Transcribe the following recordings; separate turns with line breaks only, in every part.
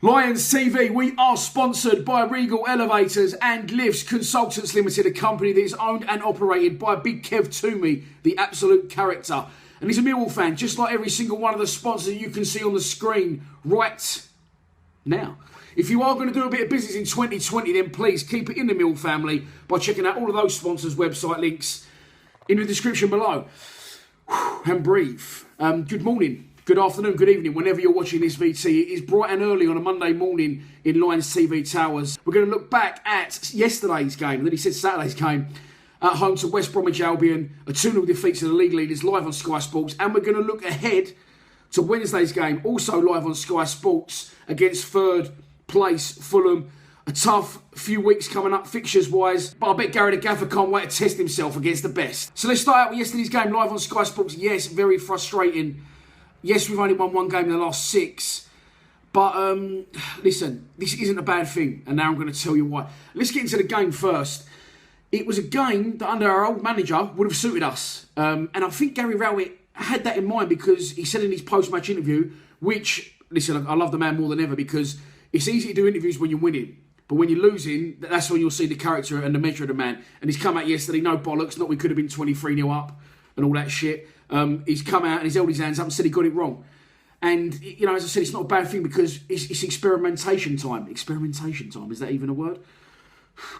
Lions TV, we are sponsored by Regal Elevators and Lifts Consultants Limited, a company that is owned and operated by Big Kev Toomey, the absolute character. And he's a Millwall fan, just like every single one of the sponsors that you can see on the screen right now. If you are going to do a bit of business in 2020, then please keep it in the Millwall family by checking out all of those sponsors' website links in the description below. And breathe. Good morning. Good afternoon, good evening, whenever you're watching this VT. It is bright and early on a Monday morning in Lions TV Towers. We're going to look back at yesterday's game, and then he said Saturday's game, at home to West Bromwich Albion, a 2-0 defeat to the league leaders, live on Sky Sports. And we're going to look ahead to Wednesday's game, also live on Sky Sports, against third place Fulham. A tough few weeks coming up fixtures-wise, but I bet Gary the Gaffer can't wait to test himself against the best. So let's start out with yesterday's game, live on Sky Sports. Yes, very frustrating. Yes, we've only won one game in the last 6. But, listen, this isn't a bad thing. And now I'm going to tell you why. Let's get into the game first. It was a game that under our old manager would have suited us. And I think Gary Rowett had that in mind because he said in his post-match interview, which, listen, I love the man more than ever because it's easy to do interviews when you're winning. But when you're losing, that's when you'll see the character and the measure of the man. And he's come out yesterday, no bollocks, not we could have been 23-0 up and all that shit. He's come out and he's held his hands up and said he got it wrong. And, you know, as I said, it's not a bad thing because it's experimentation time. Experimentation time, is that even a word?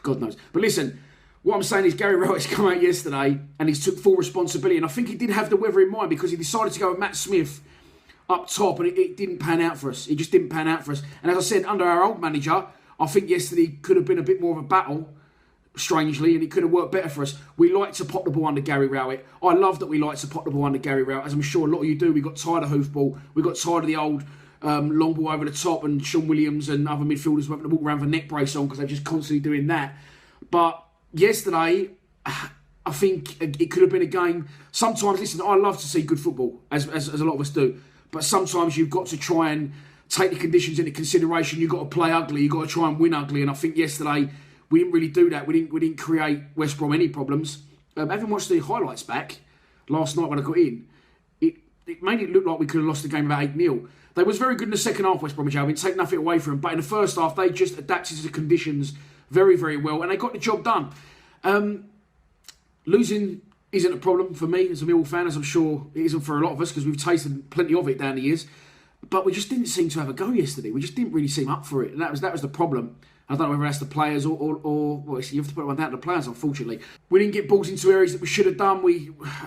God knows. But listen, what I'm saying is Gary Rowett's come out yesterday and he's took full responsibility. And I think he did have the weather in mind because he decided to go with Matt Smith up top and it didn't pan out for us. It just didn't pan out for us. And as I said, under our old manager, I think yesterday could have been a bit more of a battle, strangely, and it could have worked better for us. We like to pop the ball under Gary Rowett. I love that we like to pop the ball under Gary Rowett, as I'm sure a lot of you do. We got tired of hoofball. We got tired of the old long ball over the top, and Sean Williams and other midfielders went to walk around with a neck brace on because they're just constantly doing that. But yesterday, I think it could have been a game. Sometimes, listen, I love to see good football, as a lot of us do. But sometimes you've got to try and take the conditions into consideration. You've got to play ugly. You've got to try and win ugly. And I think yesterday we didn't really do that. We didn't create West Brom any problems. Having watched the highlights back last night when I got in, it made it look like we could have lost the game about 8-0. They was very good in the second half, West Bromwich Albion, take nothing away from them. But in the first half, they just adapted to the conditions very, very well. And they got the job done. Losing isn't a problem for me as a Millwall fan, as I'm sure it isn't for a lot of us, because we've tasted plenty of it down the years. But we just didn't seem to have a go yesterday. We just didn't really seem up for it. And that was the problem. I don't know whether that's the players or well, you have to put one down to the players, unfortunately. We didn't get balls into areas that we should have done.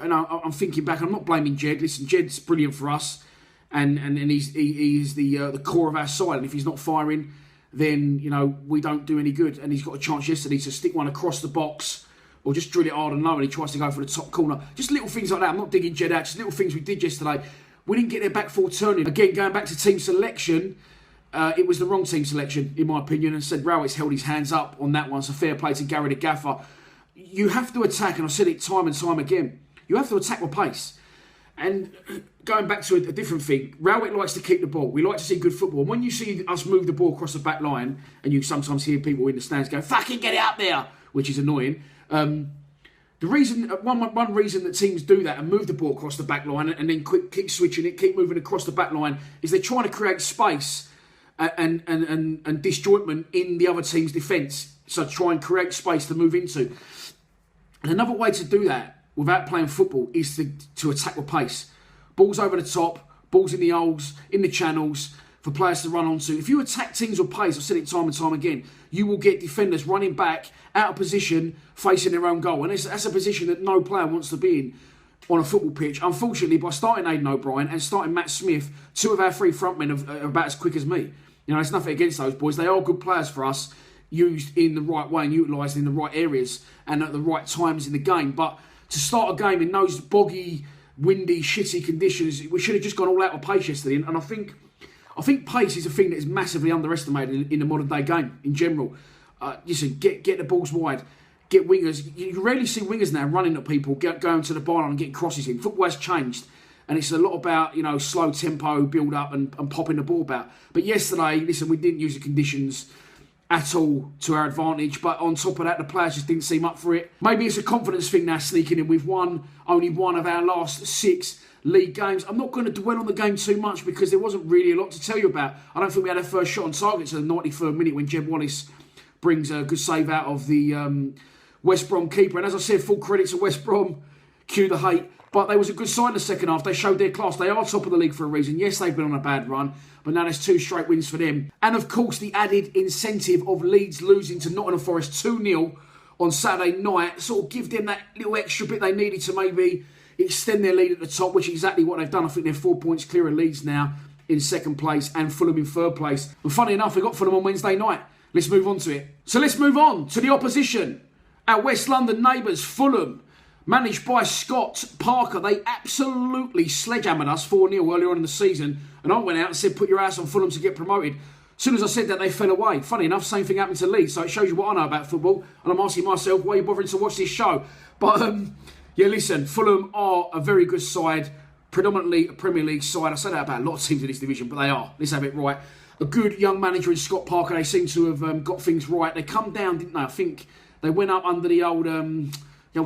I'm thinking back, I'm not blaming Jed. Listen, Jed's brilliant for us. And he's the core of our side. And if he's not firing, then, you know, we don't do any good. And he's got a chance yesterday to stick one across the box or just drill it hard and low, and he tries to go for the top corner. Just little things like that. I'm not digging Jed out. Just little things we did yesterday. We didn't get their back four turning. Again, going back to team selection, it was the wrong team selection, in my opinion, and said Rowett's held his hands up on that one, so fair play to Gary the Gaffer. You have to attack, and I've said it time and time again, you have to attack with pace. And going back to a different thing, Rowett likes to keep the ball. We like to see good football. And when you see us move the ball across the back line, and you sometimes hear people in the stands go, fucking get it out there, which is annoying. The reason, one reason that teams do that and move the ball across the back line and then keep switching it, keep moving across the back line, is they're trying to create space and disjointment in the other team's defence. So try and create space to move into. And another way to do that without playing football is to attack with pace. Balls over the top, balls in the holes, in the channels, for players to run onto. If you attack teams with pace, I've said it time and time again, you will get defenders running back, out of position, facing their own goal. And that's a position that no player wants to be in on a football pitch. Unfortunately, by starting Aidan O'Brien and starting Matt Smith, 2 of our 3 front men are about as quick as me. You know, it's nothing against those boys. They are good players for us, used in the right way and utilised in the right areas and at the right times in the game. But to start a game in those boggy, windy, shitty conditions, we should have just gone all out with pace yesterday. And I think pace is a thing that is massively underestimated in the modern day game in general. Listen, get the balls wide, get wingers. You rarely see wingers now running at people, going to the byline and getting crosses in. Football has changed, and it's a lot about, you know, slow tempo, build up and popping the ball about. But yesterday, listen, we didn't use the conditions at all to our advantage. But on top of that, the players just didn't seem up for it. Maybe it's a confidence thing now sneaking in. We've won only one of our last 6 league games. I'm not going to dwell on the game too much because there wasn't really a lot to tell you about. I don't think we had our first shot on target to the 93rd minute when Jeb Wallace brings a good save out of the West Brom keeper. And as I said, full credit to West Brom, cue the hate. But they was a good sign in the second half. They showed their class. They are top of the league for a reason. Yes, they've been on a bad run, but now there's 2 straight wins for them. And of course, the added incentive of Leeds losing to Nottingham Forest 2-0 on Saturday night sort of give them that little extra bit they needed to maybe extend their lead at the top, which is exactly what they've done. I think they're 4 points clear of Leeds now in second place and Fulham in third place. And funny enough, we got Fulham on Wednesday night. Let's move on to it. So let's move on to the opposition. Our West London neighbours, Fulham, managed by Scott Parker. They absolutely sledgehammered us 4-0 earlier on in the season. And I went out and said, put your ass on Fulham to get promoted. As soon as I said that, they fell away. Funny enough, same thing happened to Leeds. So it shows you what I know about football. And I'm asking myself, why are you bothering to watch this show? But yeah, listen, Fulham are a very good side, predominantly a Premier League side. I say that about a lot of teams in this division, but they are. Let's have it right. A good young manager in Scott Parker. They seem to have got things right. They come down, didn't they? I think they went up under the old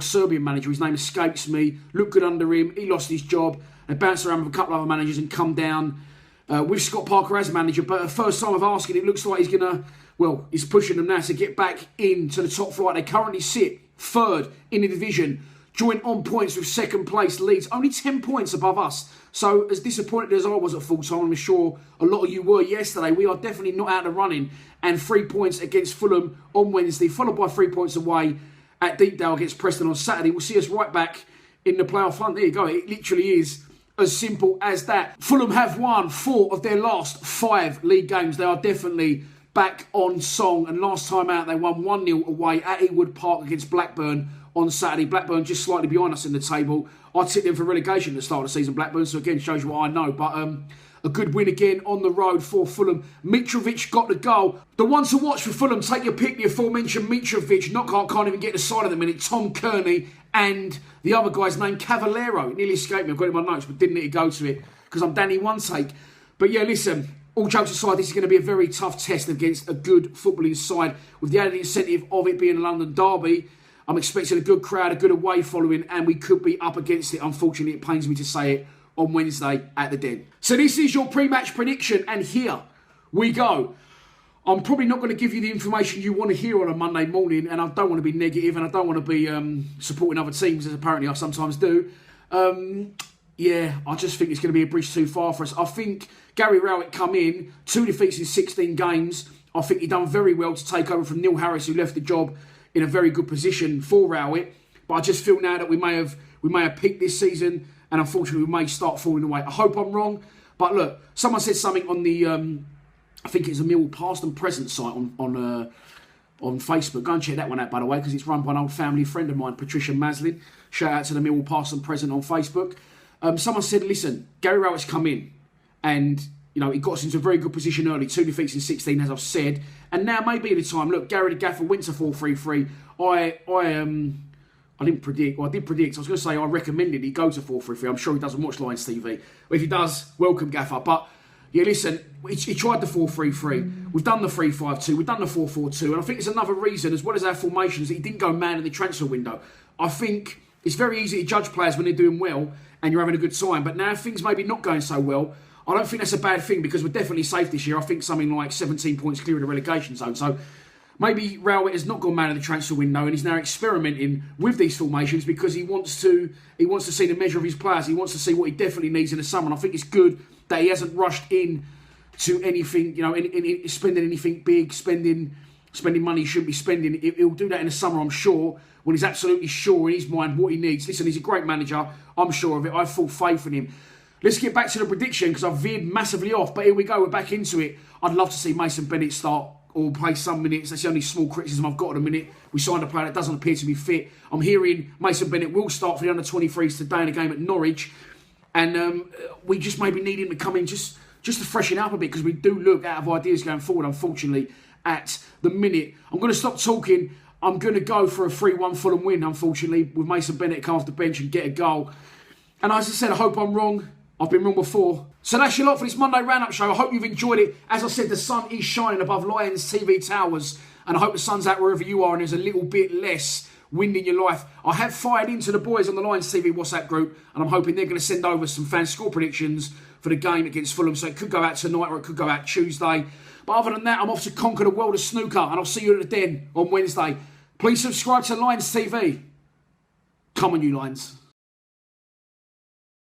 Serbian manager. His name escapes me. Looked good under him. He lost his job. They bounced around with a couple of other managers and come down with Scott Parker as manager. But the first time of asking, it looks like he's going to, well, he's pushing them now to get back into the top flight. They currently sit third in the division, joint on points with second place Leeds, only 10 points above us. So as disappointed as I was at full time, I'm sure a lot of you were yesterday, we are definitely not out of running. And 3 points against Fulham on Wednesday, followed by 3 points away at Deepdale against Preston on Saturday. We'll see us right back in the playoff hunt. There you go. It literally is as simple as that. Fulham have won 4 of their last 5 league games. They are definitely back on song. And last time out, they won 1-0 away at Ewood Park against Blackburn on Saturday. Blackburn just slightly behind us in the table. I tipped them for relegation at the start of the season, Blackburn. So again, shows you what I know. But a good win again on the road for Fulham. Mitrovic got the goal. The one to watch for Fulham, take your pick, the aforementioned Mitrovic. Knockout can't even get the side of the minute. Tom Kearney and the other guy's name, Cavallero. It nearly escaped me. I've got it in my notes, but didn't need to go to it because I'm Danny One Take. But yeah, listen, all jokes aside, this is going to be a very tough test against a good footballing side. With the added incentive of it being a London derby, I'm expecting a good crowd, a good away following, and we could be up against it. Unfortunately, it pains me to say it, on Wednesday at the Den. So this is your pre-match prediction, and here we go. I'm probably not going to give you the information you want to hear on a Monday morning, and I don't want to be negative, and I don't want to be supporting other teams, as apparently I sometimes do. Yeah, I just think it's going to be a bridge too far for us. I think Gary Rowett come in, 2 defeats in 16 games. I think he done very well to take over from Neil Harris, who left the job in a very good position for Rowett. But I just feel now that we may have peaked this season, and unfortunately we may start falling away. I hope I'm wrong, but look, someone said something on the, I think it's a Millwall Past and Present site on Facebook. Go and check that one out, by the way, because it's run by an old family friend of mine, Patricia Maslin. Shout out to the Millwall Past and Present on Facebook. Someone said, listen, Gary Rowett's come in, and you know he got us into a very good position early. 2 defeats in 16, as I've said, and now may be the time. Look, Gary the Gaffer went to 4-3-3. I didn't predict. Well, I did predict. I was going to say I recommended he go to 4-3-3. I'm sure he doesn't watch Lions TV. But if he does, welcome, Gaffer. But yeah, listen, he tried the 4-3-3. We've done the 3-5-2. We've done the 4-4-2. And I think it's another reason, as well as our formations, that he didn't go man in the transfer window. I think it's very easy to judge players when they're doing well and you're having a good time. But now things maybe not going so well, I don't think that's a bad thing because we're definitely safe this year. I think something like 17 points clear of the relegation zone. So maybe Rowett has not gone man in the transfer window and he's now experimenting with these formations because he wants to see the measure of his players. He wants to see what he definitely needs in the summer. And I think it's good that he hasn't rushed in to anything, you know, spending anything big, spending money he shouldn't be spending. He'll do that in the summer, I'm sure, when he's absolutely sure in his mind what he needs. Listen, he's a great manager. I'm sure of it. I have full faith in him. Let's get back to the prediction because I've veered massively off. But here we go. We're back into it. I'd love to see Mason Bennett start or play some minutes. That's the only small criticism I've got at the minute. We signed a player that doesn't appear to be fit. I'm hearing Mason Bennett will start for the under-23s today in a game at Norwich. And we just maybe need him to come in just to freshen up a bit because we do look out of ideas going forward, unfortunately, at the minute. I'm going to stop talking. I'm going to go for a 3-1 Fulham win, unfortunately, with Mason Bennett come off the bench and get a goal. And as I said, I hope I'm wrong. I've been wrong before. So that's your lot for this Monday roundup show. I hope you've enjoyed it. As I said, the sun is shining above Lions TV towers. And I hope the sun's out wherever you are and there's a little bit less wind in your life. I have fired into the boys on the Lions TV WhatsApp group, and I'm hoping they're going to send over some fan score predictions for the game against Fulham. So it could go out tonight or it could go out Tuesday. But other than that, I'm off to conquer the world of snooker, and I'll see you at the Den on Wednesday. Please subscribe to Lions TV. Come on, you Lions.